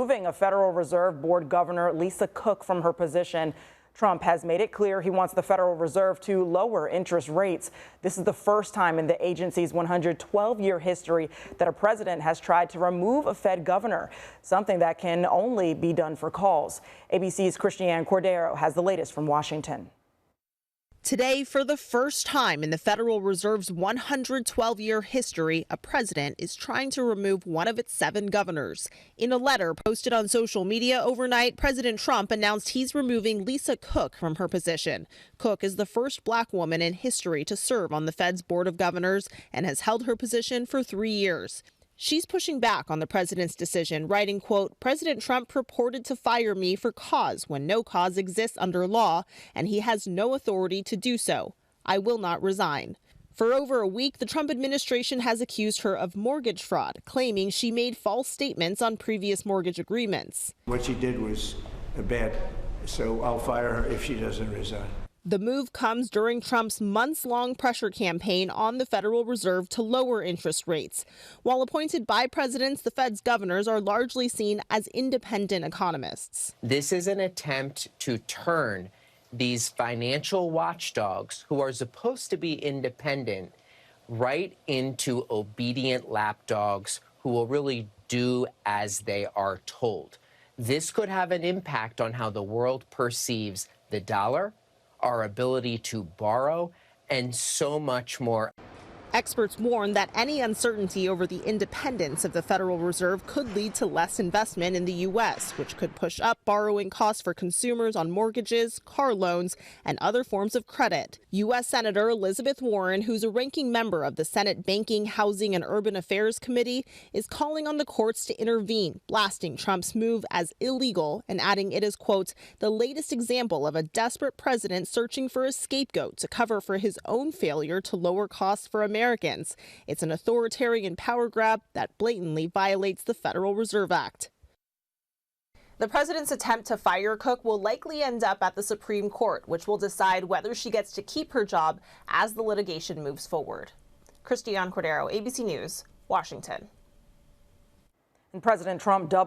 removing a Federal Reserve Board Governor Lisa Cook from her position. Trump has made it clear he wants the Federal Reserve to lower interest rates. This is the first time in the agency's 112-year history that a president has tried to remove a Fed governor, something that can only be done for calls. ABC's Christiane Cordero has the latest from Washington. Today, for the first time in the Federal Reserve's 112-year history, a president is trying to remove one of its 7 governors. In a letter posted on social media overnight, President Trump announced he's removing Lisa Cook from her position. Cook is the first black woman in history to serve on the Fed's Board of Governors and has held her position for 3 years. She's pushing back on the president's decision, writing, quote, "President Trump purported to fire me for cause when no cause exists under law, and he has no authority to do so. I will not resign." For over a week, the Trump administration has accused her of mortgage fraud, claiming she made false statements on previous mortgage agreements. What she did was bad, so I'll fire her if she doesn't resign. The move comes during Trump's months-long pressure campaign on the Federal Reserve to lower interest rates. While appointed by presidents, the Fed's governors are largely seen as independent economists. This is an attempt to turn these financial watchdogs, who are supposed to be independent, right into obedient lapdogs who will really do as they are told. This could have an impact on how the world perceives the dollar, our ability to borrow, and so much more. Experts warn that any uncertainty over the independence of the Federal Reserve could lead to less investment in the U.S., which could push up borrowing costs for consumers on mortgages, car loans, and other forms of credit. U.S. Senator Elizabeth Warren, who's a ranking member of the Senate Banking, Housing, and Urban Affairs Committee, is calling on the courts to intervene, blasting Trump's move as illegal and adding it is, quote, "the latest example of a desperate president searching for a scapegoat to cover for his own failure to lower costs for Americans. It's an authoritarian power grab that blatantly violates the Federal Reserve Act." The president's attempt to fire Cook will likely end up at the Supreme Court, which will decide whether she gets to keep her job as the litigation moves forward. Christiane Cordero, ABC News, Washington. And President Trump doubled